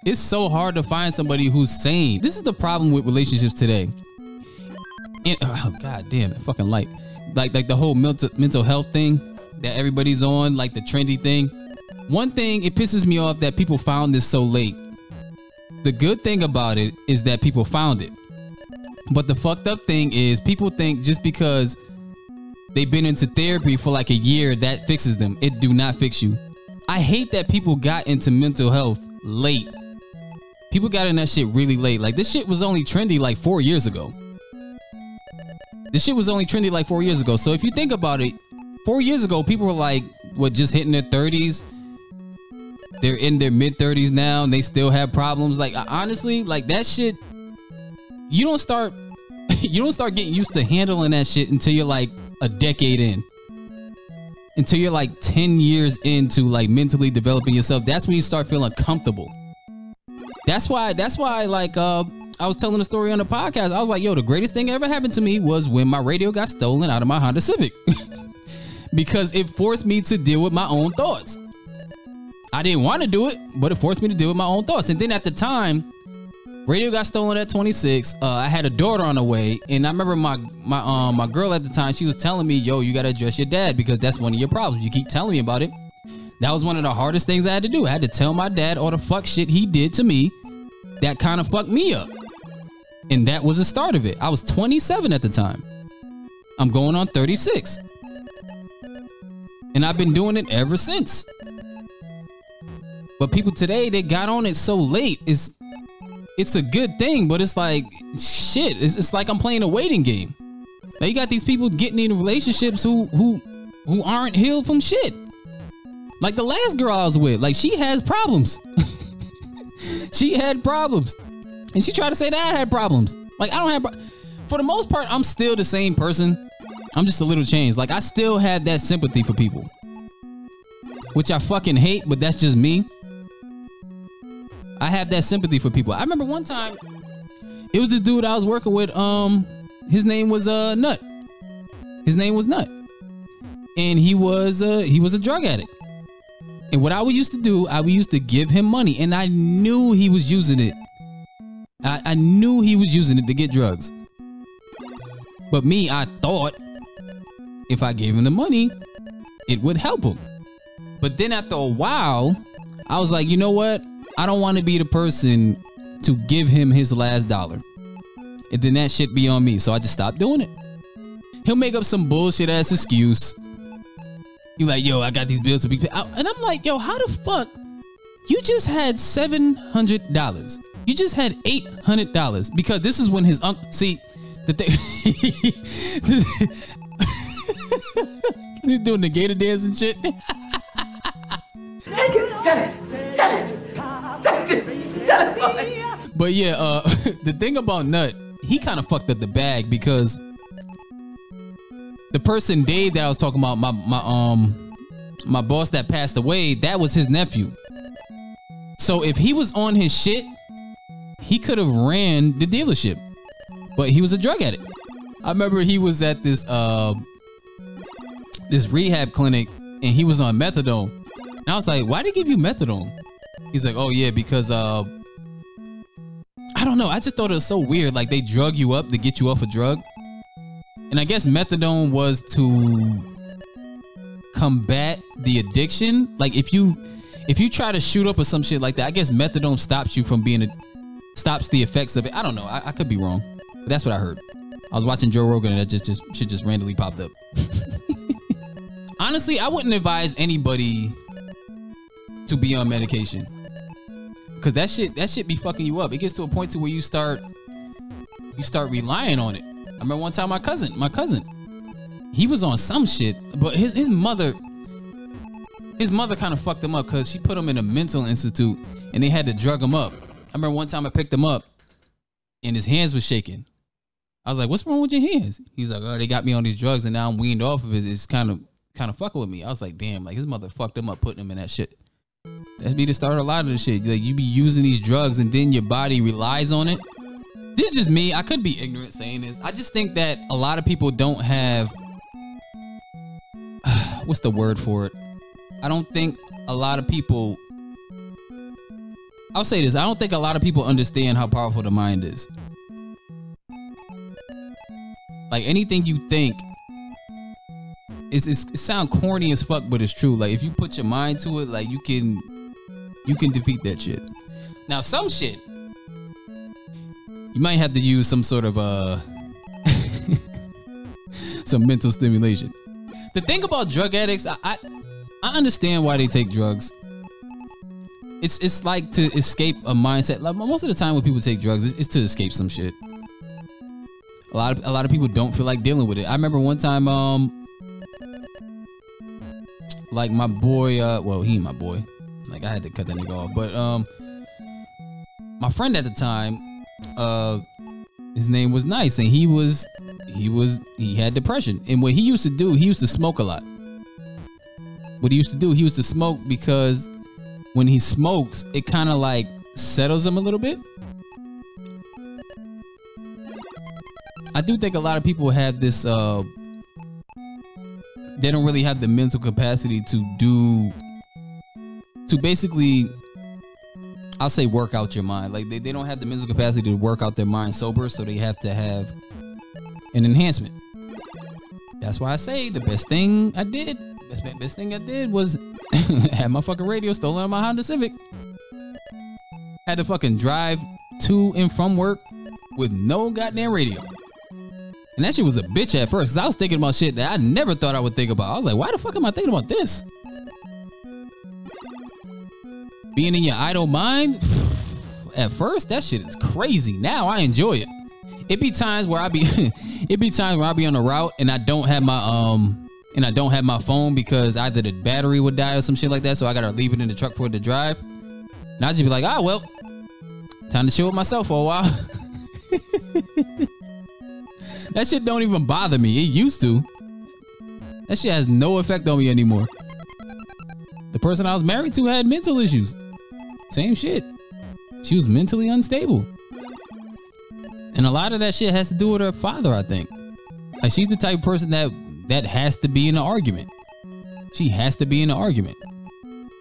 It's so hard to find somebody who's sane. This is the problem with relationships today. And, oh god damn, that fucking light. Like the whole mental health thing that everybody's on, like the trendy thing. One thing, it pisses me off that people found this so late. The good thing about it is that people found it. But the fucked up thing is people think just because they've been into therapy for like a year, that fixes them. It do not fix you. I hate that people got into mental health late. People got in that shit really late. Like this shit was only trendy like 4 years ago. This shit was only trendy like 4 years ago. So if you think about it, 4 years ago, people were like, what, just hitting their 30s? They're in their mid 30s now and they still have problems. Like honestly, like that shit, you don't start getting used to handling that shit until you're like a decade in. Until you're like 10 years into like mentally developing yourself. That's when you start feeling comfortable. That's why like I was telling a story on the podcast. I was like, yo, the greatest thing ever happened to me was when my radio got stolen out of my Honda Civic. Because it forced me to deal with my own thoughts. I didn't want to do it, but it forced me to deal with my own thoughts. And then at the time, radio got stolen at 26. I had a daughter on the way, and I remember my girl at the time, she was telling me, yo, you got to address your dad because that's one of your problems. You keep telling me about it. That was one of the hardest things I had to do. I had to tell my dad all the fuck shit he did to me that kind of fucked me up. And that was the start of it. I was 27 at the time. I'm going on 36. And I've been doing it ever since. But people today, they got on it so late. It's a good thing, but it's like, shit. It's like I'm playing a waiting game. Now you got these people getting in relationships who aren't healed from shit. Like the last girl I was with, like she has problems. She had problems. And she tried to say that I had problems. Like I don't have, for the most part, I'm still the same person. I'm just a little changed. Like I still had that sympathy for people. Which I fucking hate, but that's just me. I have that sympathy for people. I remember one time, it was this dude I was working with. His name was Nut. His name was Nut, and he was a drug addict. And what I used to do, I used to give him money, and I knew he was using it. I knew he was using it to get drugs. But me, I thought if I gave him the money, it would help him. But then after a while, I was like, you know what? I don't want to be the person to give him his last dollar. And then that shit be on me. So I just stopped doing it. He'll make up some bullshit ass excuse. He's like, yo, I got these bills to be paid. And I'm like, yo, how the fuck? You just had $700. You just had $800. Because this is when his uncle, see, the thing. He's doing the gator dance and shit. Take it, sell it, sell it. Take it, sell it for me. But yeah, the thing about Nut, he kind of fucked up the bag because the person Dave that I was talking about, my boss that passed away, that was his nephew. So if he was on his shit, he could have ran the dealership. But he was a drug addict. I remember he was at this this rehab clinic and he was on methadone. And I was like, why did they give you methadone? He's like, oh yeah, because I don't know. I just thought it was so weird. Like they drug you up to get you off a drug. And I guess methadone was to combat the addiction. Like if you try to shoot up or some shit like that, I guess methadone stops you from being stops the effects of it. I don't know. I could be wrong. But that's what I heard. I was watching Joe Rogan and that shit just randomly popped up. Honestly, I wouldn't advise anybody to be on medication. Cause that shit be fucking you up. It gets to a point to where you start relying on it. I remember one time my cousin, he was on some shit, but his mother kind of fucked him up because she put him in a mental institute and they had to drug him up. I remember one time I picked him up and his hands were shaking. I was like, what's wrong with your hands? He's like, oh, they got me on these drugs and now I'm weaned off of it. It's kind of fucking with me. I was like, damn, like his mother fucked him up putting him in that shit. That's be the start of a lot of the shit. Like you be using these drugs and then your body relies on it. This is just me. I could be ignorant saying this. I just think that a lot of people don't have what's the word for it? I don't think a lot of people I'll say this. I don't think a lot of people understand how powerful the mind is. Like anything you think, it sound corny as fuck, but it's true. Like if you put your mind to it, like you can defeat that shit. Now some shit, you might have to use some sort of some mental stimulation. The thing about drug addicts, I understand why they take drugs. It's like to escape a mindset. Like most of the time when people take drugs, it's to escape some shit. A lot of people don't feel like dealing with it. I remember one time, like my boy, well, he ain't my boy. Like I had to cut that nigga off. But my friend at the time, his name was Nice, and he had depression. And what he used to do, he used to smoke a lot. What he used to do, he used to smoke because when he smokes, it kind of like settles him a little bit. I do think a lot of people have this, they don't really have the mental capacity to basically, I'll say work out your mind. Like they don't have the mental capacity to work out their mind sober, so they have to have an enhancement. That's why I say the best thing I did was have my fucking radio stolen on my Honda Civic. Had to fucking drive to and from work with no goddamn radio. And that shit was a bitch at first, because I was thinking about shit that I never thought I would think about. I was like, why the fuck am I thinking about this? Being in your idle mind, at first, that shit is crazy. Now I enjoy it. It be times where I be on the route and I don't have my phone because either the battery would die or some shit like that, so I gotta leave it in the truck for it to drive. And I just be like, ah, well, time to chill with myself for a while. That shit don't even bother me. It used to. That shit has no effect on me anymore. The person I was married to had mental issues. Same shit. She was mentally unstable. And a lot of that shit has to do with her father, I think. Like she's the type of person that has to be in an argument. She has to be in an argument.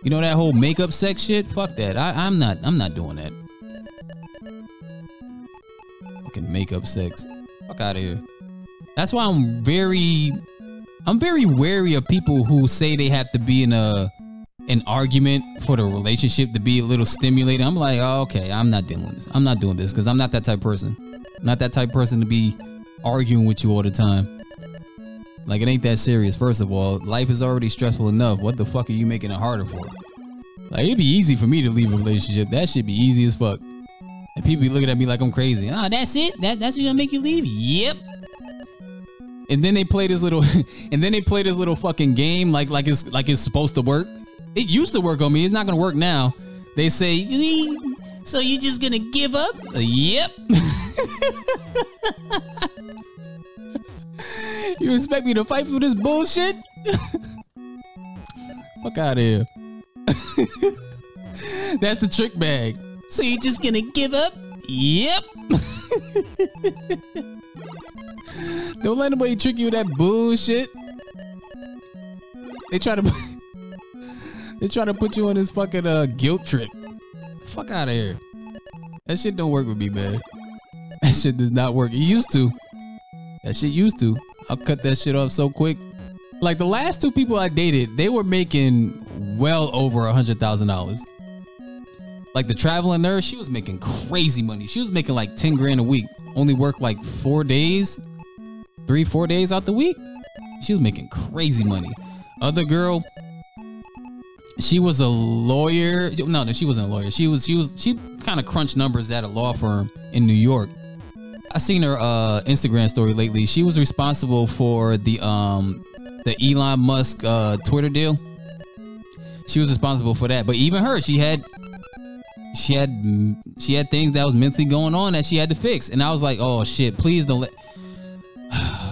You know that whole makeup sex shit? Fuck that. I'm not doing that. Fucking makeup sex. Fuck out of here. That's why I'm very wary of people who say they have to be in an argument for the relationship to be a little stimulating. I'm like, oh, okay, I'm not dealing with this. I'm not doing this because I'm not that type of person. I'm not that type of person to be arguing with you all the time. Like, it ain't that serious. First of all, life is already stressful enough. What the fuck are you making it harder for? Like, it'd be easy for me to leave a relationship. That shit be easy as fuck. And people be looking at me like I'm crazy. Oh, that's it? That's what's gonna make you leave? Yep. And then they play this little fucking game like it's supposed to work. It used to work on me. It's not gonna work now. They say, so you just gonna give up? Yep. You expect me to fight for this bullshit? Fuck out of here. That's the trick bag. So you just gonna give up? Yep. Don't let nobody trick you with that bullshit. They try to put you on this fucking guilt trip. Fuck out of here. That shit don't work with me, man. That shit does not work. It used to. That shit used to. I'll cut that shit off so quick. Like the last two people I dated, they were making well over $100,000. Like the traveling nurse, she was making crazy money. She was making like 10 grand a week. Only worked like 4 days, 3-4 days out the week. She was making crazy money. Other girl, she was a lawyer. No, she wasn't a lawyer. She kind of crunched numbers at a law firm in New York. I seen her Instagram story lately. She was responsible for the Elon Musk Twitter deal. She was responsible for that. But even her, she had things that was mentally going on that she had to fix. And I was like, oh shit, please don't let.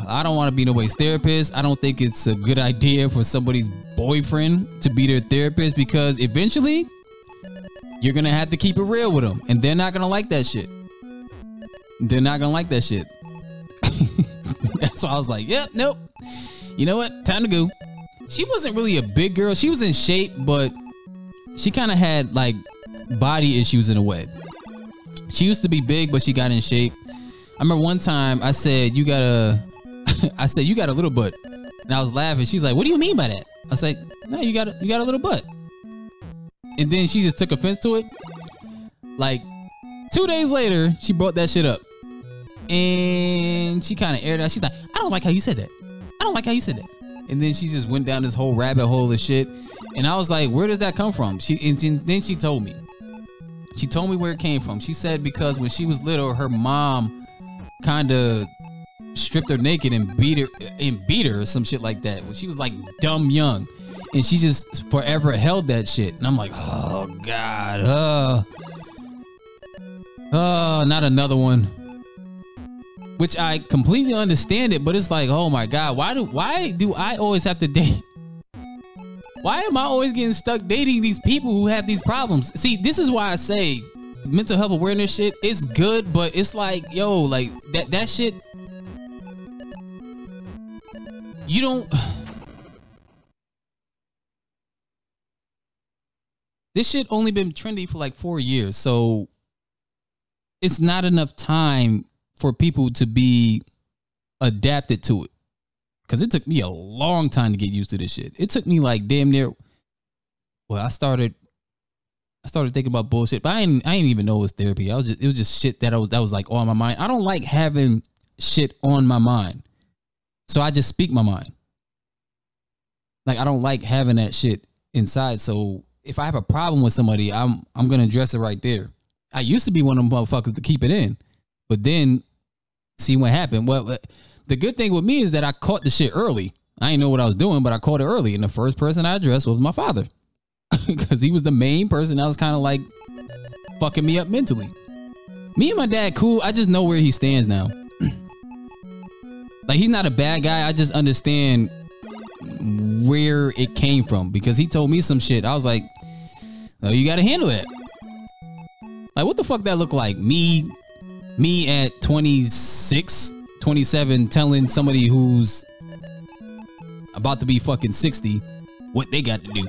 I don't want to be nobody's therapist. I don't think it's a good idea for somebody's boyfriend to be their therapist, because eventually you're gonna have to keep it real with them, and they're not gonna like that shit. They're not gonna like that shit. That's why I was like, yep, nope. You know what? Time to go. She wasn't really a big girl. She was in shape, but she kind of had like body issues in a way. She used to be big, but she got in shape. I remember one time I said, you got a little butt. And I was laughing. She's like, what do you mean by that? I was like, no, you got a little butt. And then she just took offense to it. Like 2 days later, she brought that shit up. And she kind of aired out. She's like, I don't like how you said that. I don't like how you said that. And then she just went down this whole rabbit hole of shit. And I was like, where does that come from? Then she told me. She told me where it came from. She said because when she was little, her mom kind of stripped her naked and beat her or some shit like that when she was like dumb young. And she just forever held that shit. And I'm like, oh God, not another one. Which I completely understand it, but it's like, oh my God, why do I always have to date? Why am I always getting stuck dating these people who have these problems? See, this is why I say mental health awareness shit is good, but it's like, yo, like that shit, you don't. This shit only been trendy for like 4 years, so it's not enough time for people to be adapted to it. Cause it took me a long time to get used to this shit. It took me like damn near. Well, I started thinking about bullshit, but I didn't even know it was therapy. It was just shit that was like on my mind. I don't like having shit on my mind, so I just speak my mind. Like I don't like having that shit inside. So if I have a problem with somebody, I'm gonna address it right there. I used to be one of them motherfuckers to keep it in, but then see what happened. Well, the good thing with me is that I caught the shit early. I didn't know what I was doing, but I caught it early. And the first person I addressed was my father, because he was the main person that was kind of like fucking me up mentally. Me and my dad cool. I just know where he stands now. Like he's not a bad guy. I just understand where it came from, because he told me some shit. I was like, oh, you got to handle that. Like, what the fuck that look like? Me at 26, 27 telling somebody who's about to be fucking 60 what they got to do.